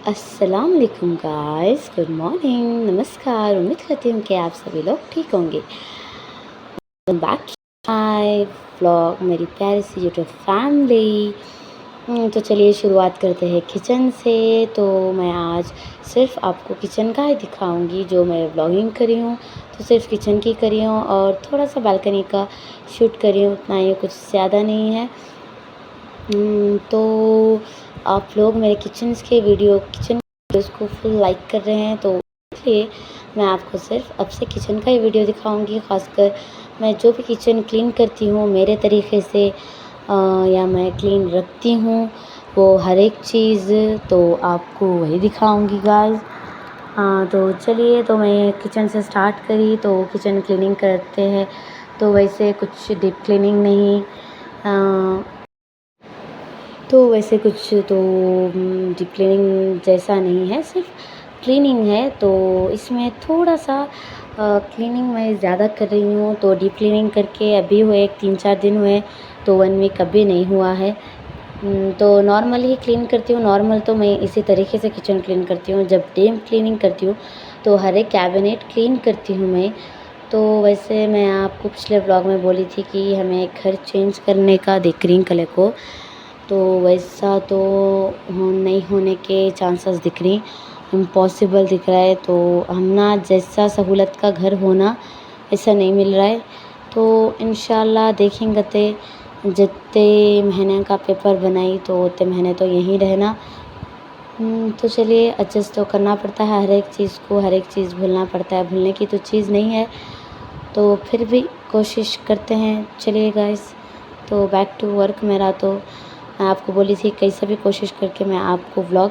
अस्सलाम वालेकुम guys, good morning, नमस्कार। उम्मीद करती हूँ कि आप सभी लोग ठीक होंगे। बैक माय व्लॉग, मेरी प्यारी सी यूट्यूब फैमिली। तो चलिए शुरुआत करते हैं किचन से। तो मैं आज सिर्फ आपको किचन का ही दिखाऊंगी, जो मैं व्लॉगिंग करी हूँ तो सिर्फ किचन की करी हूँ और थोड़ा सा बालकनी का शूट करी हूँ, उतना ही, कुछ ज़्यादा नहीं है। तो आप लोग मेरे किचन वीडियोज़ को फुल लाइक कर रहे हैं, तो इसलिए मैं आपको सिर्फ अब से किचन का ही वीडियो दिखाऊंगी। ख़ासकर मैं जो भी किचन क्लीन करती हूँ मेरे तरीके से, या मैं क्लीन रखती हूँ वो हर एक चीज़ तो आपको वही दिखाऊंगी गाइस। तो चलिए, तो मैं किचन से स्टार्ट करी। तो किचन क्लीनिंग करते हैं तो वैसे कुछ डीप क्लीनिंग नहीं, डीप क्लीनिंग जैसा नहीं है, सिर्फ क्लीनिंग है। तो इसमें थोड़ा सा क्लीनिंग मैं ज़्यादा कर रही हूँ। तो डीप क्लीनिंग करके अभी हुए 3-4 दिन हुए, तो 1 वीक अभी नहीं हुआ है। तो नॉर्मल ही क्लीन करती हूँ। नॉर्मल तो मैं इसी तरीके से किचन क्लीन करती हूँ। जब डीप क्लीनिंग करती हूँ तो हर एक कैबिनेट क्लीन करती हूँ मैं। तो वैसे मैं आपको पिछले ब्लॉग में बोली थी कि हमें घर चेंज करने का ग्रीन कलर को, तो वैसा तो नहीं होने के चांसेस दिख रही, इम्पॉसिबल दिख रहा है। तो हम ना जैसा सहूलत का घर होना ऐसा नहीं मिल रहा है। तो इंशाल्लाह देखेंगे जितने महीने का पेपर बनाई तो उतने महीने तो यहीं रहना। तो चलिए, एडजस्ट तो करना पड़ता है हर एक चीज़ को, हर एक चीज़ भूलना पड़ता है, भूलने की तो चीज़ नहीं है। तो फिर भी कोशिश करते हैं। चलिए गाइस, तो बैक टू वर्क। मेरा तो मैं आपको बोली थी कैसे भी कोशिश करके मैं आपको व्लॉग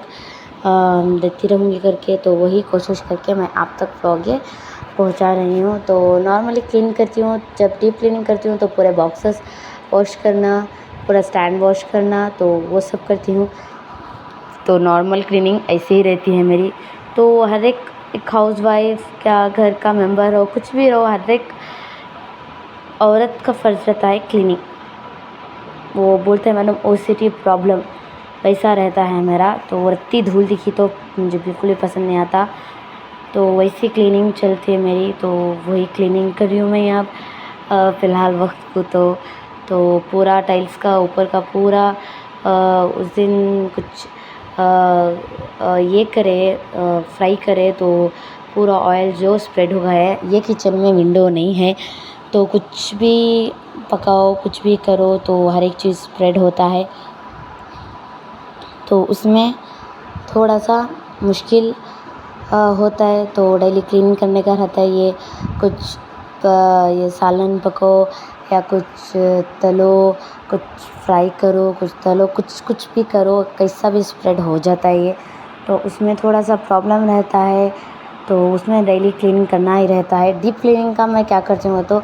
देती रहूँगी करके, तो वही कोशिश करके मैं आप तक व्लॉग ये पहुँचा रही हूँ। तो नॉर्मली क्लीन करती हूँ, जब डीप क्लीनिंग करती हूँ तो पूरे बॉक्सेस वॉश करना, पूरा स्टैंड वॉश करना, तो वो सब करती हूँ। तो नॉर्मल क्लीनिंग ऐसे ही रहती है मेरी। तो हर एक हाउसवाइफ क्या घर का मेंबर हो, कुछ भी रहो, हर एक औरत का फ़र्ज़ रहता है क्लीनिंग। वो बोलते हैं मैडम ओसीडी प्रॉब्लम, वैसा रहता है मेरा। तो रत्ती धूल दिखी तो मुझे बिल्कुल भी पसंद नहीं आता। तो वैसी क्लीनिंग चलती है मेरी, तो वही क्लीनिंग कर रही हूँ मैं यहाँ फ़िलहाल वक्त को। तो पूरा टाइल्स का ऊपर का पूरा उस दिन कुछ ये करे, फ्राई करे, तो पूरा ऑयल जो स्प्रेड हो गया है। ये किचन में विंडो नहीं है, तो कुछ भी पकाओ, कुछ भी करो तो हर एक चीज़ स्प्रेड होता है। तो उसमें थोड़ा सा मुश्किल होता है। तो डेली क्लीन करने का रहता है। ये कुछ ये सालन पकाओ या कुछ तलो, कुछ फ्राई करो, कुछ तलो, कुछ भी करो, कैसा भी स्प्रेड हो जाता है ये। तो उसमें थोड़ा सा प्रॉब्लम रहता है, तो उसमें डेली क्लीनिंग करना ही रहता है। डीप क्लीनिंग का मैं क्या करती हूँ, तो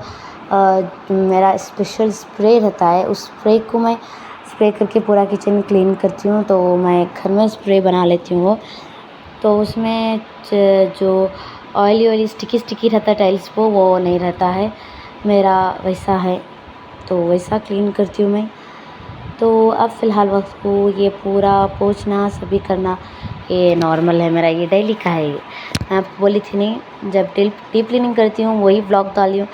मेरा स्पेशल स्प्रे रहता है, उस स्प्रे को मैं स्प्रे करके पूरा किचन क्लीन करती हूँ। तो मैं घर में स्प्रे बना लेती हूँ वो। तो उसमें जो ऑयली स्टिकी रहता है टाइल्स पे, वो नहीं रहता है मेरा, वैसा है। तो वैसा क्लीन करती हूँ मैं। तो अब फ़िलहाल वक्त को ये पूरा पोंछना सभी करना ये नॉर्मल है मेरा, ये डेली का है। ये मैं आपको बोली थी नहीं, जब डीप क्लीनिंग करती हूँ वही व्लॉग डाली हूँ।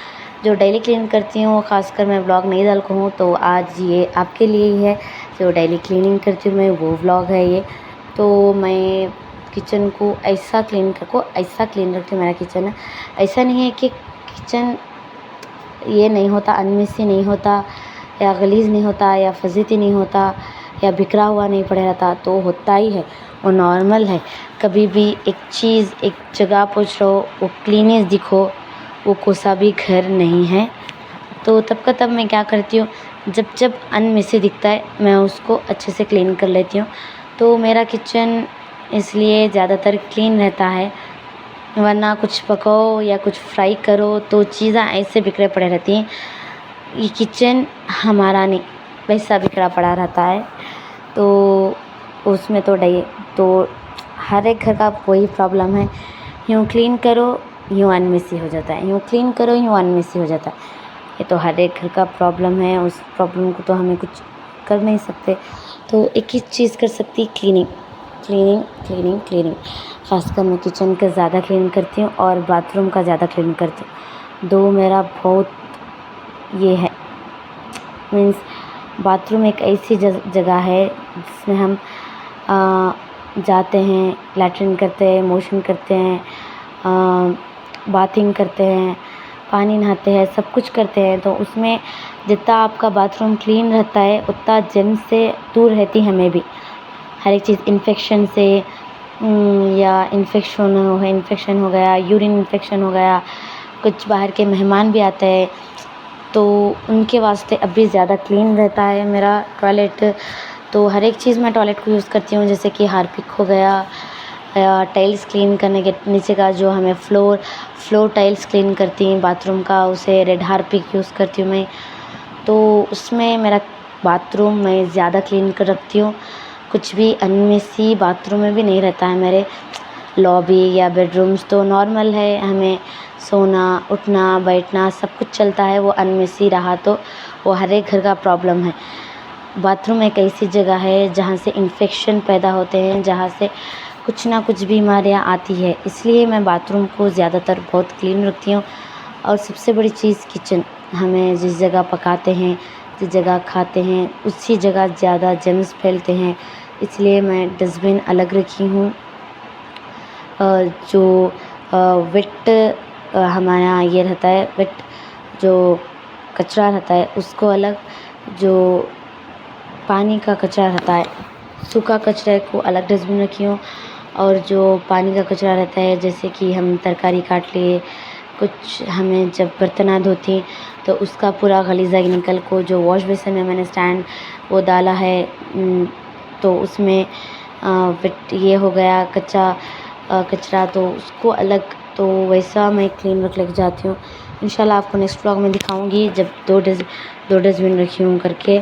जो डेली क्लीन करती हूँ खासकर मैं व्लॉग नहीं डाल हूँ, तो आज ये आपके लिए ही है। जो डेली क्लीनिंग करती हूँ मैं वो व्लॉग है ये। तो मैं किचन को ऐसा क्लीन रखती हूँ। मेरा किचन है ऐसा नहीं है कि किचन ये नहीं होता, अनमेसी नहीं होता, या गलीज़ नहीं होता, या फजीती नहीं होता, या बिखरा हुआ नहीं पड़ा रहता। तो होता ही है, वो नॉर्मल है। कभी भी एक चीज़ एक जगह पहुँच रहो, वो क्लीनेस दिखो, वो कोसा भी घर नहीं है। तो तब का तब मैं क्या करती हूँ, जब अनमेसी दिखता है मैं उसको अच्छे से क्लीन कर लेती हूँ। तो मेरा किचन इसलिए ज़्यादातर क्लीन रहता है, वरना कुछ पकाओ या कुछ फ्राई करो तो चीज़ें ऐसे बिखरे पड़े रहती हैं। ये किचन हमारा नहीं, वैसा बिखरा पड़ा रहता है। तो उसमें तो हर एक घर का वही प्रॉब्लम है, यूँ क्लीन करो यूँ अनमेसी हो जाता है, यूँ क्लीन करो यूँ अनमेसी हो जाता है। ये तो हर एक घर का प्रॉब्लम है, उस प्रॉब्लम को तो हमें कुछ कर नहीं सकते। तो एक ही चीज़ कर सकती, क्लीनिंग। Cleaning cleaning cleaning. ख़ासकर मैं किचन का ज़्यादा क्लीन करती हूँ और बाथरूम का ज़्यादा क्लीन करती हूँ। दो मेरा बहुत ये है, मीन्स बाथरूम एक ऐसी जगह है जिसमें हम जाते हैं, लैट्रिन करते हैं, मोशन करते हैं, बाथिंग करते हैं, पानी नहाते हैं, सब कुछ करते हैं। तो उसमें जितना आपका बाथरूम क्लीन रहता है उतना जर्म्स से दूर रहती है हमें भी। हर एक चीज़ इन्फेक्शन से या इन्फेक्शन हो गया, यूरिन इन्फेक्शन हो गया, कुछ बाहर के मेहमान भी आते हैं तो उनके वास्ते अभी ज़्यादा क्लीन रहता है मेरा टॉयलेट। तो हर एक चीज़ मैं टॉयलेट को यूज़ करती हूँ, जैसे कि हार्पिक हो गया या टाइल्स क्लीन करने के नीचे का जो हमें फ्लोर टाइल्स क्लीन करती हैं बाथरूम का, उसे रेड हार्पिक यूज़ करती हूँ मैं। तो उसमें मेरा बाथरूम मैं ज़्यादा क्लीन कर रखती हूँ। कुछ भी अनमेसी बाथरूम में भी नहीं रहता है मेरे। लॉबी या बेडरूम्स तो नॉर्मल है, हमें सोना उठना बैठना सब कुछ चलता है। वो अनमेसी रहा तो वो हर एक घर का प्रॉब्लम है। बाथरूम एक ऐसी जगह है जहाँ से इन्फेक्शन पैदा होते हैं, जहाँ से कुछ ना कुछ बीमारियाँ आती है, इसलिए मैं बाथरूम को ज़्यादातर बहुत क्लीन रखती हूँ। और सबसे बड़ी चीज़ किचन, हमें जिस जगह पकाते हैं, जिस जगह खाते हैं, उसी जगह ज़्यादा जर्म्स फैलते हैं, इसलिए मैं डस्टबिन अलग रखी हूँ। जो वेट हमारा ये रहता है, वेट जो कचरा रहता है उसको अलग, जो पानी का कचरा रहता है, सूखा कचरे को अलग डस्टबिन रखी हूँ। और जो पानी का कचरा रहता है, जैसे कि हम तरकारी काट लिए, कुछ हमें जब बर्तन धोती तो उसका पूरा गलीज़ा निकल को जो वॉश बेसिन में मैंने स्टैंड वो डाला है, तो उसमें वेट ये हो गया कचरा, तो उसको अलग, तो वैसा मैं क्लीन रख लेके जाती हूँ। इंशाल्लाह आपको नेक्स्ट व्लॉग में दिखाऊंगी जब दो डस्टबिन रखी हूँ करके।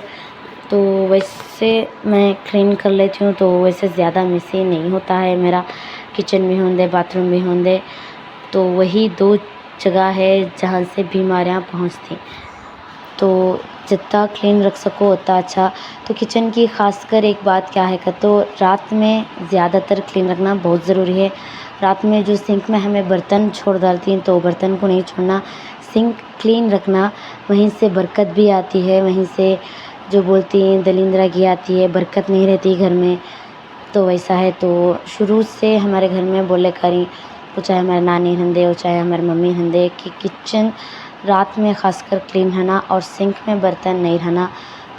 तो वैसे मैं क्लीन कर लेती हूँ, तो वैसे ज़्यादा मेसी नहीं होता है मेरा। किचन भी होंदे, बाथरूम भी होंदे, तो वही दो जगह है जहाँ से बीमारियाँ पहुँचती। तो जितना क्लीन रख सको उतना अच्छा। तो किचन की ख़ासकर एक बात क्या है तो रात में ज़्यादातर क्लीन रखना बहुत ज़रूरी है। रात में जो सिंक में हमें बर्तन छोड़ डालती हैं तो बर्तन को नहीं छोड़ना, सिंक क्लीन रखना, वहीं से बरकत भी आती है, वहीं से जो बोलती हैं दलिंद्रा घी आती है, बरकत नहीं रहती घर में। तो वैसा है, तो शुरू से हमारे घर में बोले करी, वो चाहे हमारे नानी हंदे, वो चाहे हमारे मम्मी हंदे, कि किचन रात में ख़ासकर क्लीन रहना और सिंक में बर्तन नहीं रहना।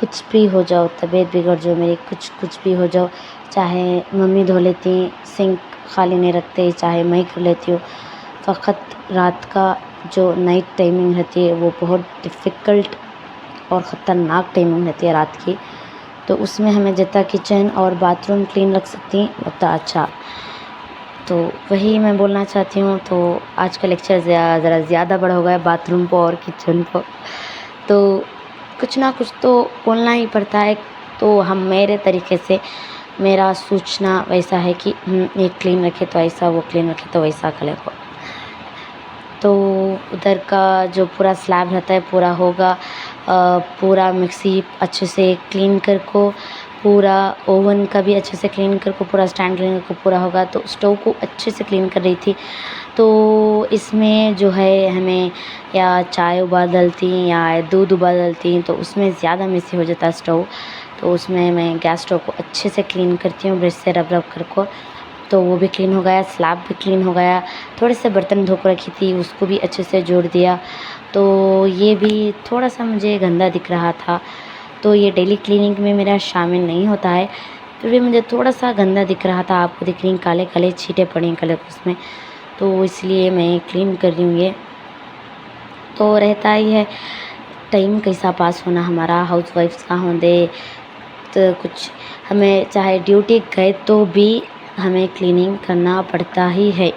कुछ भी हो जाओ, तबीयत बिगड़ जाओ मेरी, कुछ भी हो जाओ, चाहे मम्मी धो लेती, सिंक खाली नहीं रखते, चाहे मैं कर लेती हूँ, फ़कत रात का जो नाइट टाइमिंग रहती है वो बहुत डिफ़िकल्ट और ख़तरनाक टाइमिंग रहती है रात की। तो उसमें हमें जितना किचन और बाथरूम क्लीन रख सकती हैं उतना अच्छा। तो वही मैं बोलना चाहती हूँ। तो आज का लेक्चर ज़रा ज़्यादा बड़ा हो गया बाथरूम पर और किचन पर, तो कुछ ना कुछ तो बोलना ही पड़ता है। तो हम मेरे तरीके से मेरा सोचना वैसा है कि ये क्लीन रखे तो ऐसा, वो क्लीन रखे तो वैसा कलर हो। तो उधर का जो पूरा स्लैब रहता है पूरा होगा, पूरा मिक्सी अच्छे से क्लीन कर को, पूरा ओवन का भी अच्छे से क्लीन कर को, पूरा स्टैंड क्लीन को पूरा होगा। तो स्टोव को अच्छे से क्लीन कर रही थी। तो इसमें जो है हमें या चाय उबाल डालती या दूध उबाल डालती तो उसमें ज़्यादा मेसी हो जाता स्टोव। तो उसमें मैं गैस स्टोव को अच्छे से क्लीन करती हूँ ब्रश से रब कर को, तो वो भी क्लीन हो गया, स्लैब भी क्लीन हो गया। थोड़े से बर्तन धो कर रखी थी उसको भी अच्छे से जोड़ दिया। तो ये भी थोड़ा सा मुझे गंदा दिख रहा था, तो ये डेली क्लीनिंग में मेरा शामिल नहीं होता है, फिर भी मुझे थोड़ा सा गंदा दिख रहा था। आपको दिख रही काले काले छींटे पड़े हैं कलर उसमें, तो इसलिए मैं क्लीन कर रही हूँ। ये तो रहता ही है, टाइम कैसा पास होना हमारा हाउस वाइफ्स का होंदे, तो कुछ हमें चाहे ड्यूटी गए तो भी हमें क्लीनिंग करना पड़ता ही है।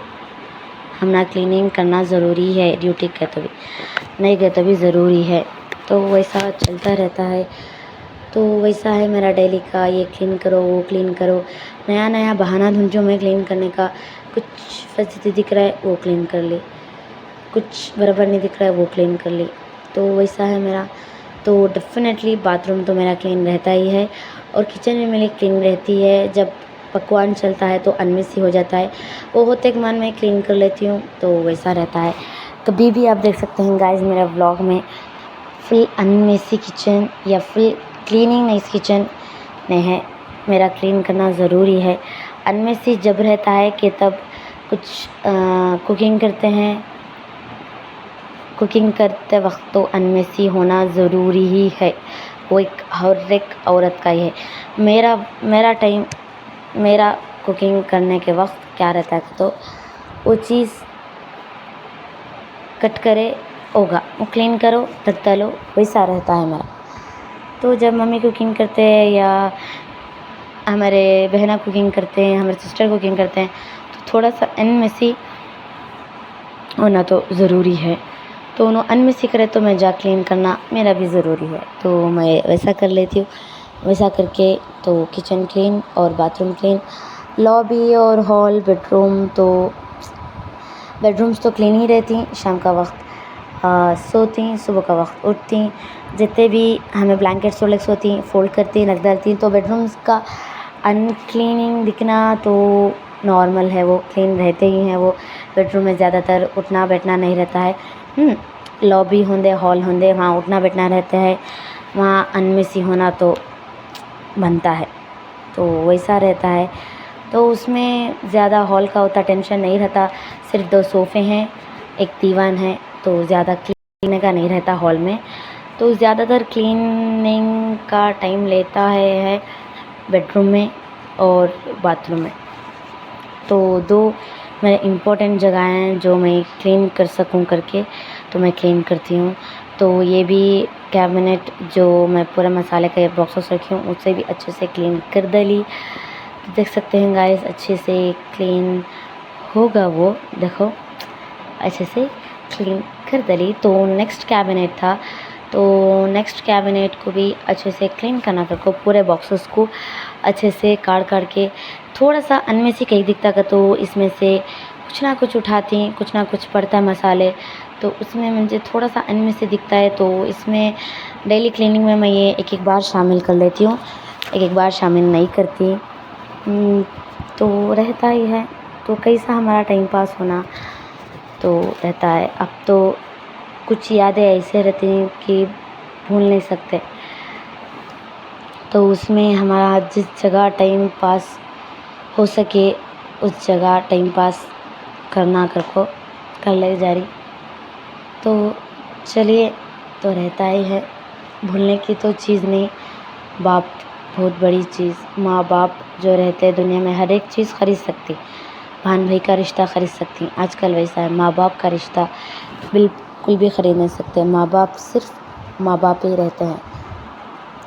हमारा क्लीनिंग करना ज़रूरी है, ड्यूटी गए तो भी, नहीं गए तो भी ज़रूरी है। तो वैसा चलता रहता है। तो वैसा है मेरा डेली का, ये क्लीन करो वो क्लीन करो, नया नया बहाना ढूंढो मैं क्लीन करने का। कुछ फैसिलिटी दिख रहा है वो क्लीन कर ली, कुछ बराबर नहीं दिख रहा है वो क्लीन कर ली। तो वैसा है मेरा। तो डेफिनेटली बाथरूम तो मेरा क्लीन रहता ही है और किचन भी मेरी क्लीन रहती है। जब पकवान चलता है तो अनमेसी हो जाता है, वो होते के मन में क्लीन कर लेती हूँ तो वैसा रहता है। कभी भी आप देख सकते हैं गाइस मेरा व्लॉग में फुल अनमेसी किचन या फुल क्लीनिंग नाइस किचन नहीं है, मेरा क्लीन करना ज़रूरी है। अनमेसी जब रहता है कि तब कुछ कुकिंग करते हैं, कुकिंग करते वक्त तो अनमेसी होना ज़रूरी ही है, वो हर एक औरत का ही है। मेरा टाइम मेरा कुकिंग करने के वक्त क्या रहता है तो वो चीज़ कट करे होगा, वो क्लीन करो तड़का लो, वैसा रहता है मेरा। तो जब मम्मी कुकिंग करते हैं या हमारे बहना कुकिंग करते हैं, हमारे सिस्टर कुकिंग करते हैं तो थोड़ा सा अनमेसी होना तो ज़रूरी है। तो उन्होंने अनमेसी करे तो मैं जा क्लीन करना मेरा भी ज़रूरी है, तो मैं वैसा कर लेती हूँ। वैसा करके तो किचन क्लीन और बाथरूम क्लीन, लॉबी और हॉल बेडरूम्स तो क्लीन ही रहती। शाम का वक्त सोती, सुबह का वक्त उठती, जितने भी हमें ब्लैंकेट्स वगैरह सोती फोल्ड करती रख डालती। तो बेडरूम्स का अनक्लीनिंग दिखना तो नॉर्मल है, वो क्लीन रहते ही हैं। वो बेडरूम में ज़्यादातर उठना बैठना नहीं रहता है। लॉबी होंदे हॉल होंदे वहाँ उठना बैठना रहता है, वहाँ अनमेसी होना तो बनता है, तो वैसा रहता है। तो उसमें ज़्यादा हॉल का उतना टेंशन नहीं रहता, सिर्फ 2 सोफ़े हैं, एक दीवान है, तो ज़्यादा क्लीनिंग का नहीं रहता हॉल में। तो ज़्यादातर क्लीनिंग का टाइम लेता है बेडरूम में और बाथरूम में। तो 2 मेरे इम्पोर्टेंट जगह हैं जो मैं क्लीन कर सकूं करके, तो मैं क्लीन करती हूँ। तो ये भी कैबिनेट जो मैं पूरा मसाले का बॉक्सेस रखी हूँ उससे भी अच्छे से क्लीन कर डाली। देख सकते हैं गाइस अच्छे से क्लीन होगा, वो देखो अच्छे से क्लीन कर डाली। तो नेक्स्ट कैबिनेट था, तो नेक्स्ट कैबिनेट को भी अच्छे से क्लीन करना करको, पूरे बॉक्सेस को अच्छे से काट के थोड़ा सा अनमेसी कहीं दिखता का तो इसमें से कुछ ना कुछ उठाती, कुछ ना कुछ पड़ता है मसाले, तो उसमें मुझे थोड़ा सा अनमेसी दिखता है। तो इसमें डेली क्लीनिंग में मैं ये एक बार शामिल कर लेती हूँ, एक बार शामिल नहीं करती। तो रहता ही है। तो कैसा हमारा टाइम पास होना तो रहता है। अब तो कुछ यादें ऐसे रहती हैं कि भूल नहीं सकते, तो उसमें हमारा जिस जगह टाइम पास हो सके उस जगह टाइम पास करना कर ले जारी। तो चलिए, तो रहता ही है, भूलने की तो चीज़ नहीं। बाप बहुत बड़ी चीज़, माँ बाप जो रहते हैं दुनिया में हर एक चीज़ ख़रीद सकती, बहन भाई का रिश्ता ख़रीद सकती, आजकल वैसा है। माँ बाप का रिश्ता बिल्कुल भी ख़रीद नहीं सकते, माँ बाप सिर्फ माँ बाप ही रहते हैं।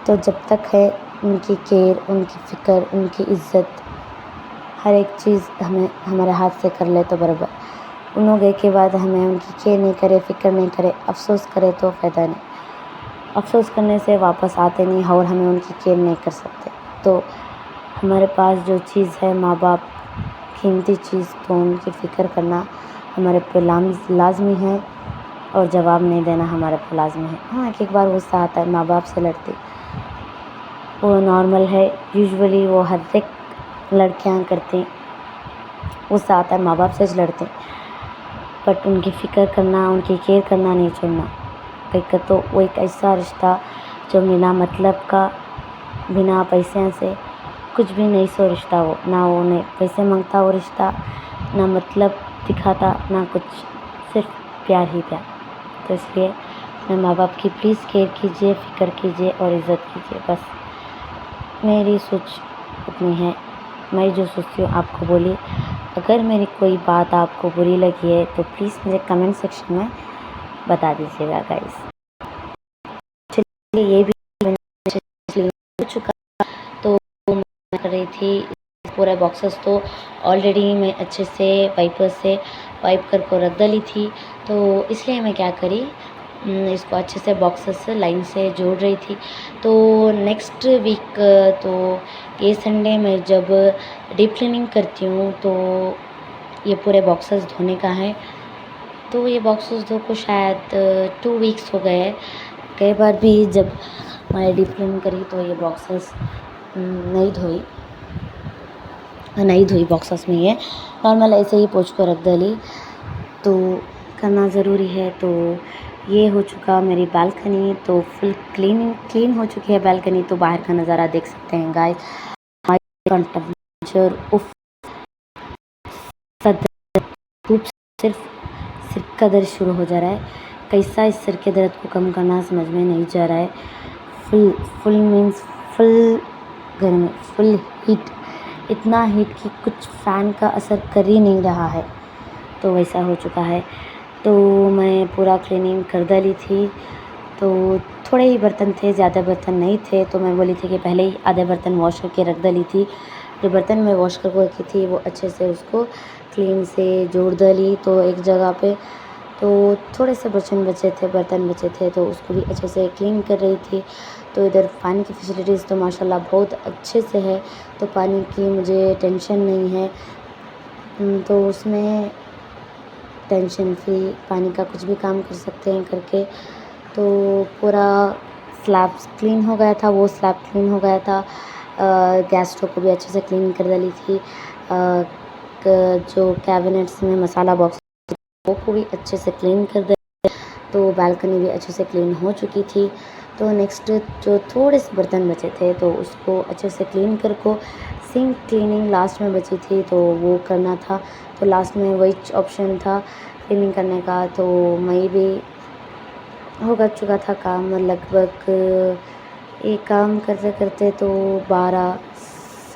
तो जब तक है उनकी केयर, उनकी फ़िक्र, उनकी इज़्ज़त, हर एक चीज़ हमें हमारे हाथ से कर ले तो बराबर। उन लोग गए के बाद हमें उनकी केयर नहीं करे, फ़िक्र नहीं करे, अफ़सोस करे तो फ़ायदा नहीं। अफ़सोस करने से वापस आते नहीं और हमें उनकी केयर नहीं कर सकते। तो हमारे पास जो चीज़ है माँ बाप, कीमती चीज़, तो उनकी फ़िक्र करना हमारे पे लाज़मी है और जवाब नहीं देना हमारे पे लाज़मी है। हाँ, एक बार गुस्सा आता है, माँ बाप से लड़ती, वो नॉर्मल है, यूजुअली वो हर एक लड़कियाँ करती। गुस्सा आता है, माँ बाप से लड़ते, बट उनकी फ़िक्र करना, उनकी केयर करना नहीं छोड़ना। कहीं तो वो एक ऐसा रिश्ता जो बिना मतलब का, बिना पैसे से कुछ भी नहीं सो रिश्ता, वो ना वो ने पैसे मांगता वो रिश्ता, ना मतलब दिखाता, ना कुछ, सिर्फ प्यार ही प्यार। तो इसलिए अपने माँ बाप की प्लीज़ केयर कीजिए, फ़िक्र कीजिए और इज़्ज़त कीजिए। बस मेरी सोच उतनी है, मैं जो सोचती हूँ आपको बोली। अगर मेरी कोई बात आपको बुरी लगी है तो प्लीज़ मुझे कमेंट सेक्शन में बता दीजिएगा गाइस। चलिए, ये भी मैंने हो चुका, तो मैं कर रही थी पूरे बॉक्सेस, तो ऑलरेडी मैं अच्छे से वाइपर से वाइप करके रख डाली थी। तो इसलिए मैं क्या करी, इसको अच्छे से बॉक्सेस से लाइन से जोड़ रही थी। तो नेक्स्ट वीक, तो ये संडे में जब डीप क्लीनिंग करती हूँ तो ये पूरे बॉक्सेस धोने का है। तो ये बॉक्सेस धो को शायद 2 वीक्स हो गए हैं। कई बार भी जब मैंने डीप क्लीनिंग करी तो ये बॉक्सेस नहीं धोई, नहीं धोई बॉक्सेस में, ये नॉर्मल ऐसे ही पोंछ को रख डाली, तो करना ज़रूरी है। तो ये हो चुका मेरी बालकनी, तो फुल क्लीन हो चुकी है बालकनी। तो बाहर का नज़ारा देख सकते हैं गाइस, टेम्परेचर उफ, धूप सिर्फ सिर का दर्द शुरू हो जा रहा है। कैसा इस सिर के दर्द को कम करना समझ में नहीं जा रहा है। फुल मीन्स फुल गर्मी, फुल हीट, इतना हीट कि कुछ फ़ैन का असर कर ही नहीं रहा है। तो वैसा हो चुका है। तो मैं पूरा क्लीनिंग कर डाली थी। तो थोड़े ही बर्तन थे, ज़्यादा बर्तन नहीं थे। तो मैं बोली थी कि पहले ही आधे बर्तन वॉश करके रख डाली थी। जो बर्तन मैं वॉश करके रखी थी वो अच्छे से उसको क्लीन से जोड़ डाली तो एक जगह पे। तो थोड़े से बर्तन बचे थे तो उसको भी अच्छे से क्लीन कर रही थी। तो इधर पानी की फैसिलिटीज़ तो माशाल्लाह बहुत अच्छे से है, तो पानी की मुझे टेंशन नहीं है। तो उसमें टेंशन फ्री पानी का कुछ भी काम कर सकते हैं करके। तो पूरा स्लैब क्लीन हो गया था, वो स्लैब क्लीन हो गया था। गैस स्टोव को भी अच्छे से क्लीन कर डाली थी। जो कैबिनेट्स में मसाला बॉक्स वो को भी अच्छे से क्लीन कर दे। तो बालकनी भी अच्छे से क्लीन हो चुकी थी। तो नेक्स्ट जो थोड़े से बर्तन बचे थे तो उसको अच्छे से क्लीन कर को, सिंक क्लीनिंग लास्ट में बची थी तो वो करना था। तो लास्ट में वही ऑप्शन था क्लीनिंग करने का। तो मैं भी हो चुका था काम लगभग, ये काम करते करते तो 12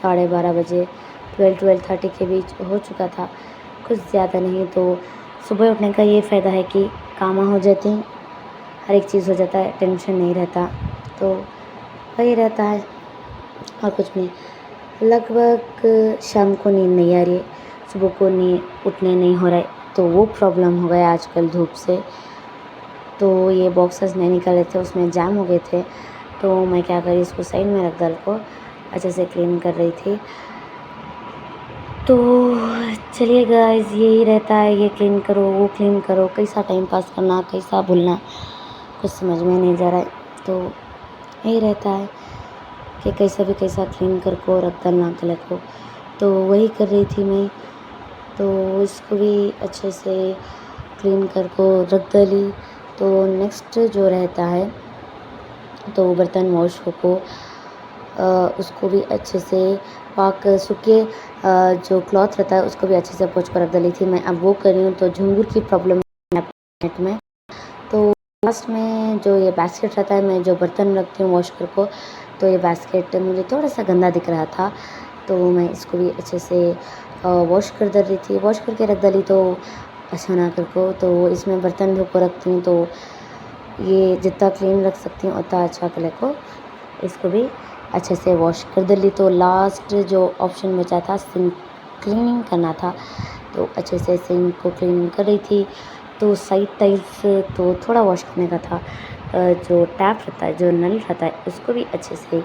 साढ़े 12 बजे 12-12:30 के बीच हो चुका था, कुछ ज़्यादा नहीं। तो सुबह उठने का ये फ़ायदा है कि काम हो जाते हैं, हर एक चीज़ हो जाता है, टेंशन नहीं रहता। तो वही रहता है और कुछ नहीं। लगभग शाम को नींद नहीं आ रही है, सुबह को उठने नहीं हो रहा है, तो वो प्रॉब्लम हो गया आजकल धूप से। तो ये बॉक्सेस नहीं निकल रहे थे, उसमें जाम हो गए थे। तो मैं क्या करी, इसको साइड में रख डाल को अच्छे से क्लीन कर रही थी। तो चलिए गाइस, यही रहता है, ये क्लीन करो वो क्लीन करो, कैसा टाइम पास करना कैसा भूलना कुछ समझ में नहीं जा रहा है। तो यही रहता है कि कैसा भी कैसा क्लीन कर को रख डालना कलर को। तो वही कर रही थी मैं। तो इसको भी अच्छे से क्लीन कर को रख डाली। तो नेक्स्ट जो रहता है तो बर्तन वॉश को उसको भी अच्छे से पाक सूखे जो क्लॉथ रहता है उसको भी अच्छे से पोंछ कर रख डाली थी मैं। अब वो कर रही हूँ। तो झंगुर की प्रॉब्लम नेट में, तो लास्ट में जो ये बास्केट रहता है, मैं जो बर्तन रखती हूँ वॉश कर को, तो ये बास्केट मुझे थोड़ा सा गंदा दिख रहा था। तो मैं इसको भी अच्छे से वॉश कर डाल रही थी, वॉश करके रख डाली। तो अच्छा ना कर को, तो इसमें बर्तन धो को रखती हूँ। तो ये जितना क्लीन रख सकती हूँ उतना अच्छा कलर को इसको भी अच्छे से वॉश कर डाली। तो लास्ट जो ऑप्शन बचा था सिंक क्लीनिंग करना था, तो अच्छे से सिंक को क्लीनिंग कर रही थी। तो साइड टाइल्स तो थोड़ा वॉश करने का था, जो टैप रहता है जो नल रहता है उसको भी अच्छे से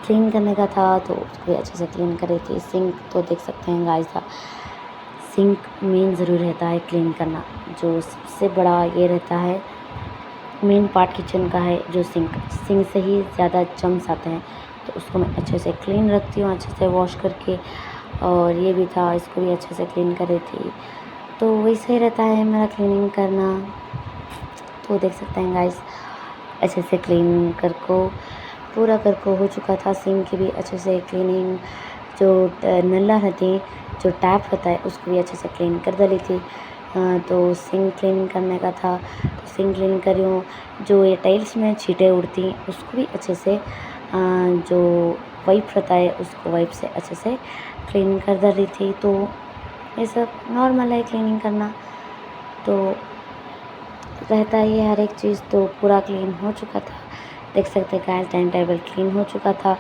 क्लीन करने का था, तो उसको भी अच्छे से क्लीन कर रही थी। सिंक तो देख सकते हैं गाइस, सिंक मेन ज़रूर रहता है क्लीन करना, जो सबसे बड़ा ये रहता है मेन पार्ट किचन का है। जो सिंक से ही ज़्यादा जर्म्स आते हैं, तो उसको मैं अच्छे से क्लीन रखती हूँ अच्छे से वॉश करके। और ये भी था, इसको भी अच्छे से क्लीन कर रही थी। तो वैसे ही रहता है मेरा क्लीनिंग करना। तो देख सकते हैं गाइस, अच्छे से क्लीन कर को पूरा कर को हो चुका था। सिंक की भी अच्छे से क्लीनिंग, जो नल्ला रहती जो टैप रहता है उसको भी अच्छे से क्लीन कर डाली थी। तो सिंक क्लीन करने का था, तो सिंक क्लीन कर रही हूँ। जो ये टाइल्स में छींटे उड़ती हैं उसको भी अच्छे से जो वाइप रहता है उसको वाइप से अच्छे से क्लीन कर डाल रही थी। तो ये सब नॉर्मल है क्लीनिंग करना, तो रहता है ये हर एक चीज़। तो पूरा क्लीन हो चुका था, देख सकते हैं गाइस, डाइनिंग टेबल क्लीन हो चुका था।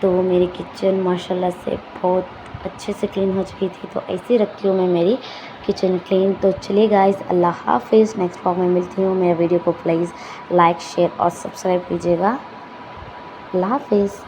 तो मेरी किचन माशाल्लाह से बहुत अच्छे से क्लीन हो चुकी थी। तो ऐसे ही रखती हूँ मैं मेरी किचन क्लीन। तो चलिए गाइस, अल्लाह हाफिज़, नेक्स्ट व्लॉग में मिलती हूँ। मेरे वीडियो को प्लीज़ लाइक शेयर और सब्सक्राइब कीजिएगा। अल्लाह हाफिज़।